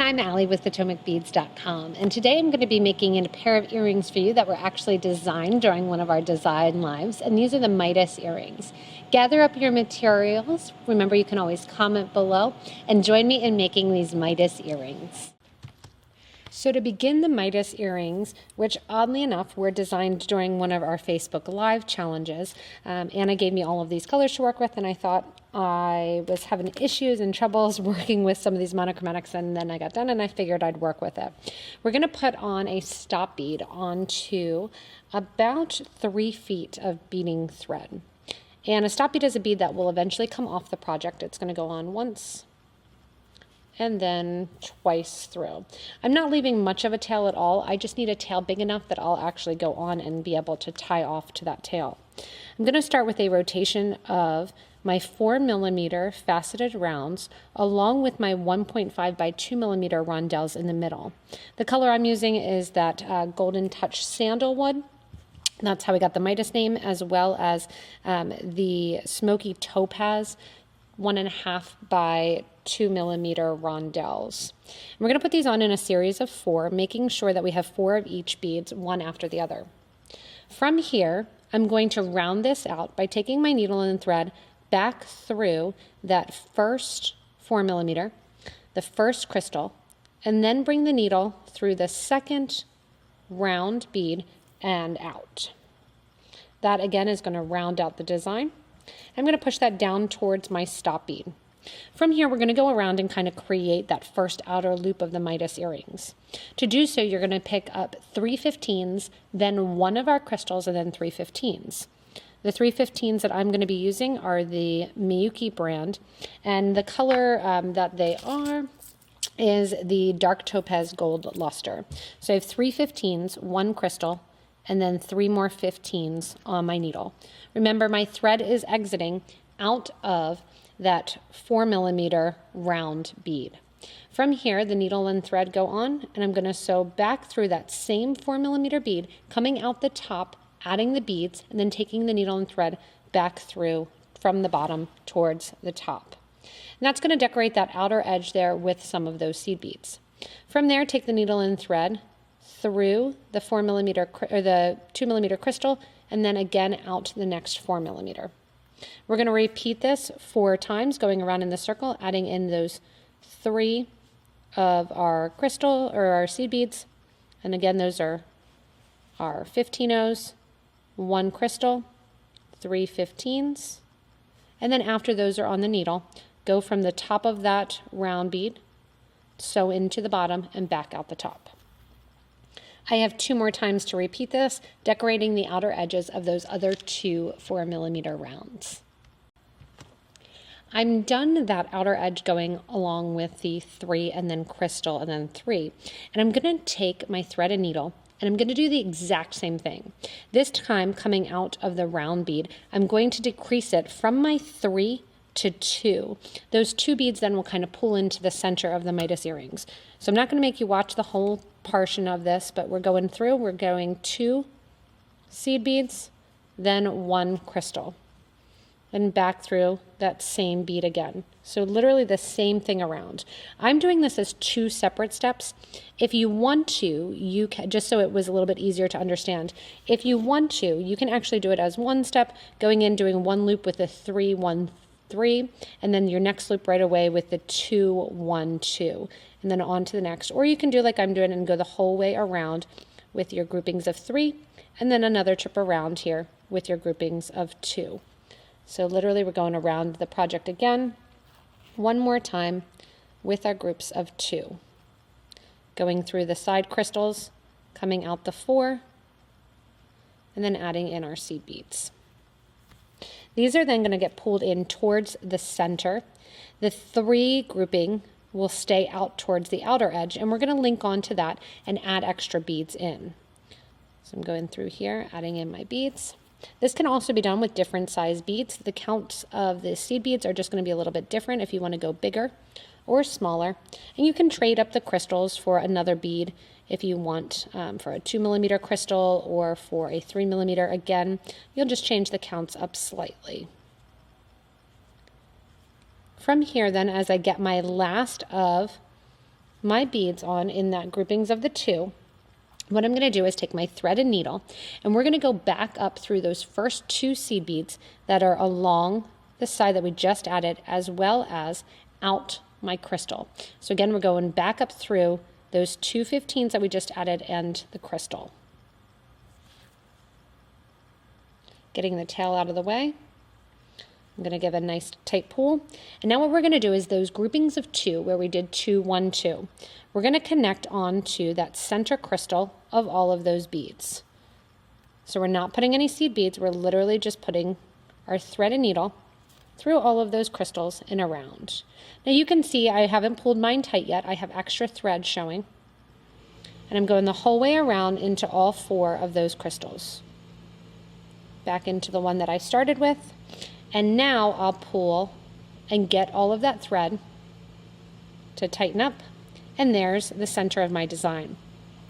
everyone, I'm Allie with PotomacBeads.com, and today I'm going to be making a pair of earrings for you that were actually designed during one of our design lives, and these are the Midas earrings. Gather up your materials. Remember, you can always comment below, and join me in making these Midas earrings. So to begin the Midas earrings, which oddly enough were designed during one of our Facebook Live challenges, Anna gave me all of these colors to work with, and I thought I was having issues and troubles working with some of these monochromatics, and then I got done and I figured I'd work with it. We're going to put on a stop bead onto about 3 feet of beading thread. And a stop bead is a bead that will eventually come off the project. It's going to go on once and then twice through. I'm not leaving much of a tail at all. I just need a tail big enough that I'll actually go on and be able to tie off to that tail. I'm going to start with a rotation of my 4mm faceted rounds along with my 1.5 by 2mm rondelles in the middle. The color I'm using is that Golden Touch Sandalwood. That's how we got the Midas name, as well as the Smoky Topaz 1.5 by 2mm rondelles. And we're going to put these on in a series of 4, making sure that we have 4 of each beads, one after the other. From here, I'm going to round this out by taking my needle and thread back through that first 4mm, the first crystal, and then bring the needle through the second round bead and out. That again is going to round out the design. I'm going to push that down towards my stop bead. From here, we're going to go around and kind of create that first outer loop of the Midas earrings. To do so, you're going to pick up 3/15s, then one of our crystals, and then 3/15s. The 3/15s that I'm going to be using are the Miyuki brand, and the color that they are is the dark topaz gold luster. So I have 3/15s, 1 crystal, and then 3 more 15s on my needle. Remember, my thread is exiting out of that 4mm round bead. From here, the needle and thread go on, and I'm going to sew back through that same 4mm bead, coming out the top, adding the beads, and then taking the needle and thread back through from the bottom towards the top. And that's going to decorate that outer edge there with some of those seed beads. From there, take the needle and thread through the 4mm or the 2mm crystal, and then again out to the next 4mm. We're going to repeat this 4 times, going around in the circle, adding in those 3 of our crystal or our seed beads. And again, those are our 15-ohs, 1 crystal, 3 15s. And then after those are on the needle, go from the top of that round bead, sew into the bottom, and back out the top. I have 2 more times to repeat this, decorating the outer edges of those other 2 4mm rounds. I'm done that outer edge going along with the 3 and then crystal and then 3. And I'm going to take my thread and needle and I'm going to do the exact same thing. This time, coming out of the round bead, I'm going to decrease it from my 3 to 2. Those 2 beads then will kind of pull into the center of the Midas earrings. So I'm not going to make you watch the whole portion of this, but we're going 2 seed beads, then 1 crystal, and back through that same bead again. So literally the same thing around. I'm doing this as 2 separate steps. If you want to, you can, just so it was a little bit easier to understand, if you want to, you can actually do it as 1 step, going in, doing 1 loop with a 3, 1, 3, and then your next loop right away with the 2, 1, 2, and then on to the next. Or you can do like I'm doing and go the whole way around with your groupings of 3, and then another trip around here with your groupings of 2. So literally we're going around the project again, 1 more time with our groups of 2. Going through the side crystals, coming out the 4, and then adding in our seed beads. These are then going to get pulled in towards the center. The 3 grouping will stay out towards the outer edge, and we're going to link on to that and add extra beads in. So I'm going through here, adding in my beads. This can also be done with different size beads. The counts of the seed beads are just going to be a little bit different if you want to go bigger or smaller. And you can trade up the crystals for another bead if you want, for a 2mm crystal or for a 3mm. Again, you'll just change the counts up slightly. From here then, as I get my last of my beads on in that groupings of the 2, what I'm going to do is take my thread and needle, and we're going to go back up through those first 2 seed beads that are along the side that we just added, as well as out my crystal. So again, we're going back up through those 2 15s that we just added and the crystal. Getting the tail out of the way. I'm going to give a nice tight pull. And now what we're going to do is those groupings of 2 where we did 2, 1, 2. We're going to connect onto that center crystal of all of those beads. So we're not putting any seed beads. We're literally just putting our thread and needle through all of those crystals and around. Now you can see I haven't pulled mine tight yet. I have extra thread showing. And I'm going the whole way around into all 4 of those crystals. Back into the one that I started with. And now I'll pull and get all of that thread to tighten up. And there's the center of my design.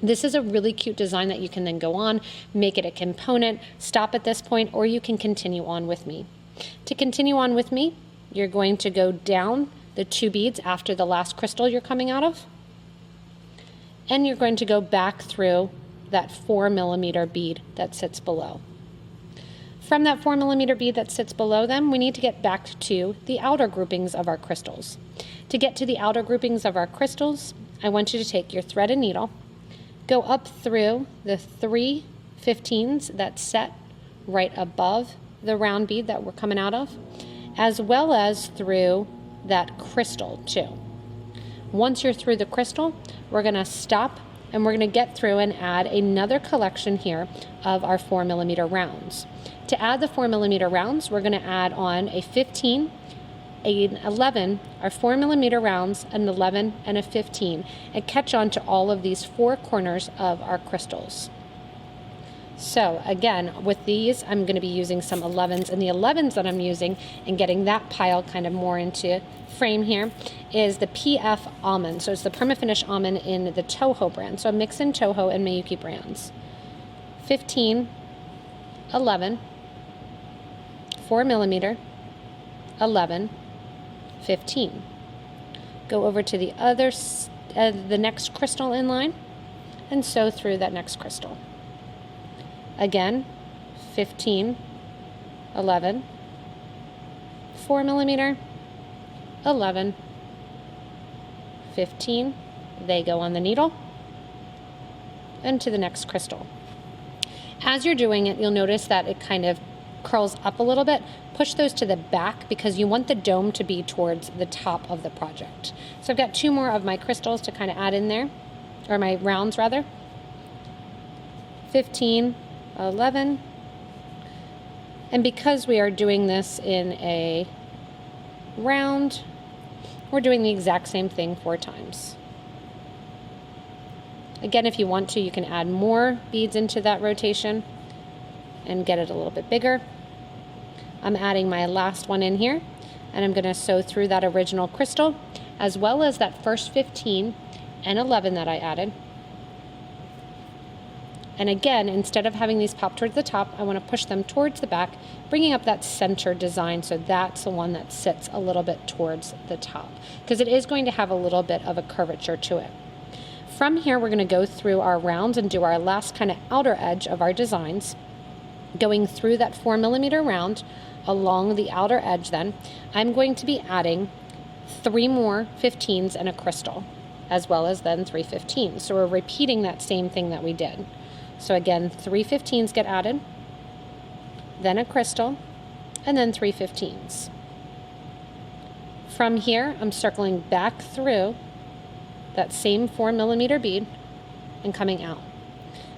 This is a really cute design that you can then go on, make it a component, stop at this point, or you can continue on with me. To continue on with me, you're going to go down the 2 beads after the last crystal you're coming out of. And you're going to go back through that 4mm bead that sits below. From that 4mm bead that sits below them, we need to get back to the outer groupings of our crystals. To get to the outer groupings of our crystals, I want you to take your thread and needle, go up through the 3 15s that set right above the round bead that we're coming out of, as well as through that crystal too. Once you're through the crystal, we're going to stop and we're going to get through and add another collection here of our 4mm rounds. To add the 4mm rounds, we're going to add on a 15, an 11, our 4mm rounds, an 11, and a 15, and catch on to all of these 4 corners of our crystals. So again, with these, I'm going to be using some 11s, and the 11s that I'm using and getting that pile kind of more into frame here is the PF almond. So it's the Permafinish almond in the Toho brand. So I'm mixing Toho and Miyuki brands. 15, 11, 4mm, 11, 15. Go over to the other, the next crystal in line and sew through that next crystal. Again, 15, 11, 4mm, 11, 15. They go on the needle and to the next crystal. As you're doing it, you'll notice that it kind of curls up a little bit. Push those to the back because you want the dome to be towards the top of the project. So I've got 2 more of my crystals to kind of add in there, or my rounds rather. 15, 11. And because we are doing this in a round, we're doing the exact same thing 4 times. Again, if you want to, you can add more beads into that rotation and get it a little bit bigger. I'm adding my last one in here, and I'm going to sew through that original crystal, as well as that first 15 and 11 that I added. And again, instead of having these pop towards the top, I want to push them towards the back, bringing up that center design, so that's the one that sits a little bit towards the top, because it is going to have a little bit of a curvature to it. From here, we're going to go through our rounds and do our last kind of outer edge of our designs. Going through that 4mm round along the outer edge, then I'm going to be adding 3 more 15s and a crystal, as well as then 3 15s. So we're repeating that same thing that we did. So again, 3 15s get added, then a crystal, and then 3 15s. From here, I'm circling back through that same 4mm bead and coming out.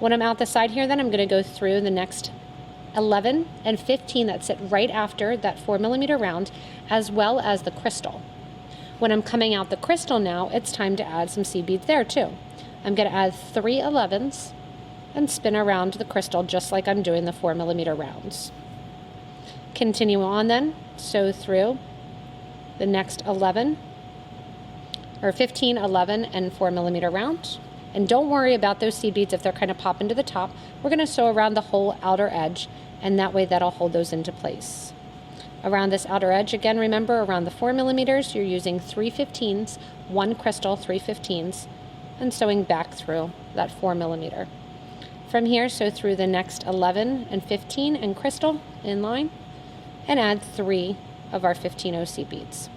When I'm out the side here, then I'm going to go through the next 11 and 15 that sit right after that 4mm round, as well as the crystal. When I'm coming out the crystal now, it's time to add some seed beads there too. I'm going to add 3 11s and spin around the crystal just like I'm doing the 4mm rounds. Continue on then, sew through the next 11 or 15, 11, and 4mm rounds. And don't worry about those seed beads if they're kind of popping to the top. We're going to sew around the whole outer edge, and that way that'll hold those into place. around this outer edge. Again, remember, around the 4 millimeters, you're using 3/15, one crystal, 3/15, and sewing back through that 4 millimeter. From here, sew through the next 11 and 15 and crystal in line, and add 3 of our 15 OC beads.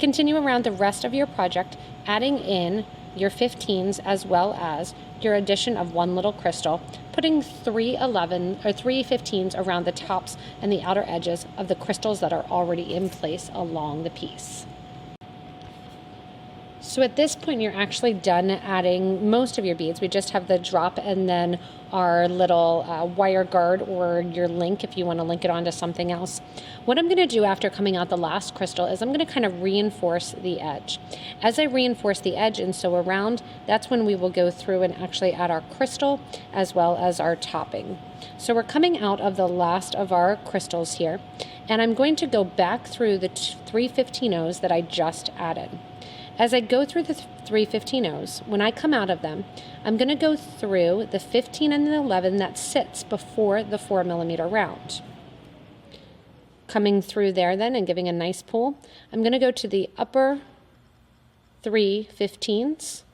Continue around the rest of your project, adding in your 15s as well as your addition of one little crystal, putting 3 15s around the tops and the outer edges of the crystals that are already in place along the piece. So at this point, you're actually done adding most of your beads. We just have the drop and then our little wire guard or your link if you want to link it onto something else. What I'm going to do after coming out the last crystal is I'm going to kind of reinforce the edge. As I reinforce the edge and sew around, that's when we will go through and actually add our crystal as well as our topping. So we're coming out of the last of our crystals here, and I'm going to go back through the 3 15-0s that I just added. As I go through the 3 15-0s, when I come out of them, I'm going to go through the 15 and the 11 that sits before the 4 millimeter round. Coming through there then and giving a nice pull, I'm going to go to the upper 3 15s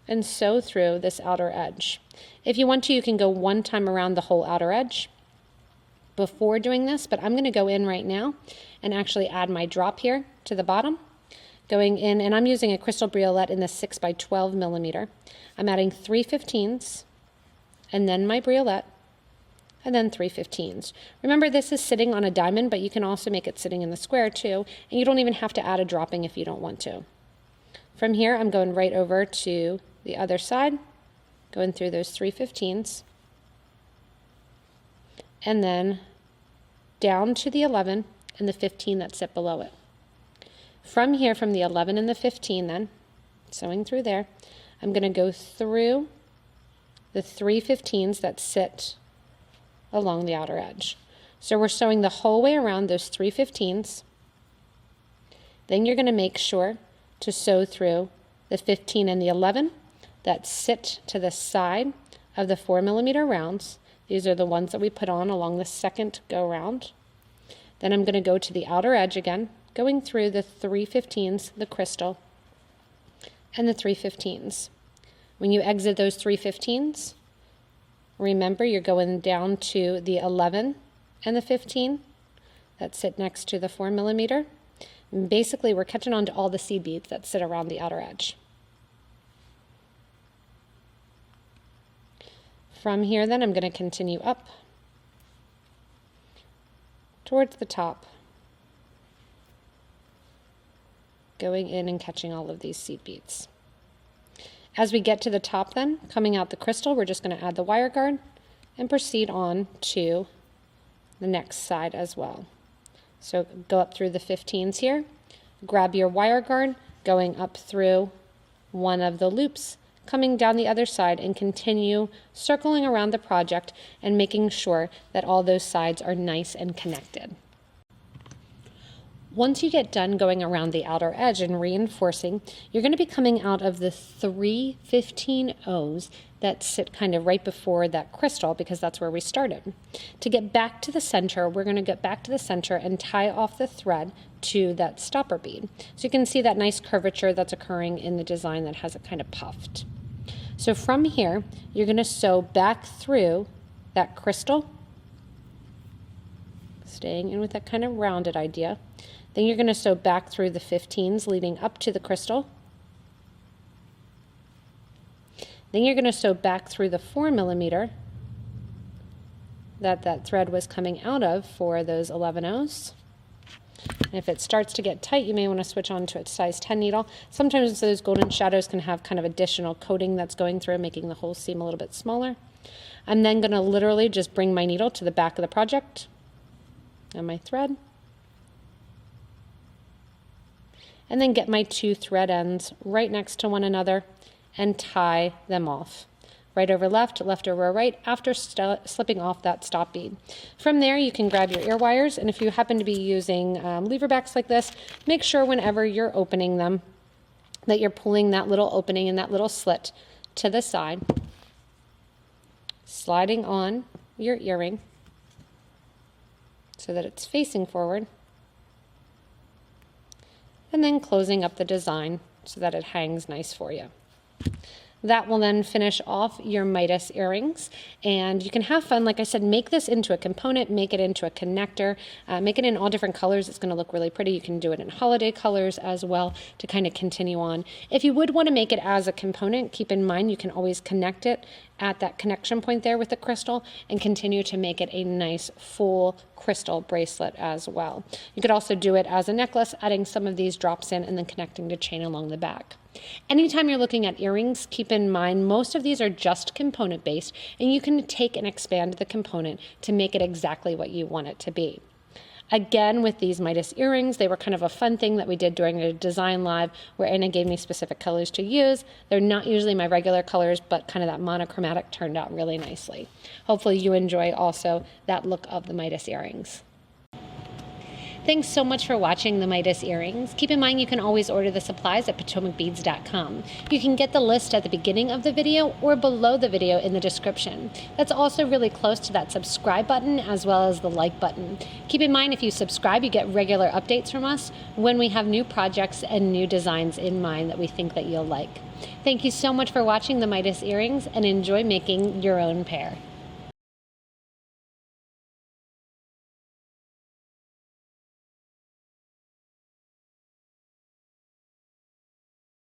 and sew through this outer edge. If you want to, you can go one time around the whole outer edge before doing this, but I'm going to go in right now and actually add my drop here to the bottom, going in, and I'm using a crystal briolette in the 6 by 12 millimeter. I'm adding 3 15s and then my briolette and then 3 15s. Remember, this is sitting on a diamond, but you can also make it sitting in the square too, and you don't even have to add a dropping if you don't want to. From here, I'm going right over to the other side, going through those 3 15s, and then down to the 11 and the 15 that sit below it. From here, from the 11 and the 15 then, sewing through there, I'm going to go through the 3 15s that sit along the outer edge. So we're sewing the whole way around those 3 15s. Then you're going to make sure to sew through the 15 and the 11 that sit to the side of the 4 millimeter rounds. These are the ones that we put on along the second go round. Then I'm going to go to the outer edge again, going through the 3 15s, the crystal, and the 3 15s. When you exit those 3 15s, remember you're going down to the 11 and the 15 that sit next to the 4 millimeter. And basically, we're catching on to all the seed beads that sit around the outer edge. From here, then, I'm going to continue up towards the top, going in and catching all of these seed beads. As we get to the top then, coming out the crystal, we're just going to add the wire guard and proceed on to the next side as well. So go up through the 15s here, grab your wire guard, going up through one of the loops, coming down the other side, and continue circling around the project and making sure that all those sides are nice and connected. Once you get done going around the outer edge and reinforcing, you're going to be coming out of the 3 15-0s that sit kind of right before that crystal, because that's where we started. To get back to the center, we're going to get back to the center and tie off the thread to that stopper bead. So you can see that nice curvature that's occurring in the design that has it kind of puffed. So from here, you're going to sew back through that crystal, staying in with that kind of rounded idea. Then you're going to sew back through the 15s leading up to the crystal. Then you're going to sew back through the 4 millimeter that thread was coming out of for those 11-0s. And if it starts to get tight, you may want to switch on to a size 10 needle. Sometimes those golden shadows can have kind of additional coating that's going through, making the whole seam a little bit smaller. I'm then going to literally just bring my needle to the back of the project and my thread, and then get my 2 thread ends right next to one another and tie them off. Right over left, left over right, after slipping off that stop bead. From there, you can grab your ear wires, and if you happen to be using lever backs like this, make sure whenever you're opening them that you're pulling that little opening and that little slit to the side, sliding on your earring, so that it's facing forward, and then closing up the design so that it hangs nice for you. That will then finish off your Midas earrings, and you can have fun. Like I said, make this into a component, make it into a connector, make it in all different colors. It's going to look really pretty. You can do it in holiday colors as well to kind of continue on. If you would want to make it as a component, keep in mind you can always connect it at that connection point there with the crystal and continue to make it a nice full crystal bracelet as well. You could also do it as a necklace, adding some of these drops in and then connecting the chain along the back. Anytime you're looking at earrings, keep in mind most of these are just component based, and you can take and expand the component to make it exactly what you want it to be. Again, with these Midas earrings, they were kind of a fun thing that we did during a design live where Anna gave me specific colors to use. They're not usually my regular colors, but kind of that monochromatic turned out really nicely. Hopefully you enjoy also that look of the Midas earrings. Thanks so much for watching the Midas earrings. Keep in mind you can always order the supplies at PotomacBeads.com. You can get the list at the beginning of the video or below the video in the description. That's also really close to that subscribe button as well as the like button. Keep in mind if you subscribe, you get regular updates from us when we have new projects and new designs in mind that we think that you'll like. Thank you so much for watching the Midas earrings, and enjoy making your own pair.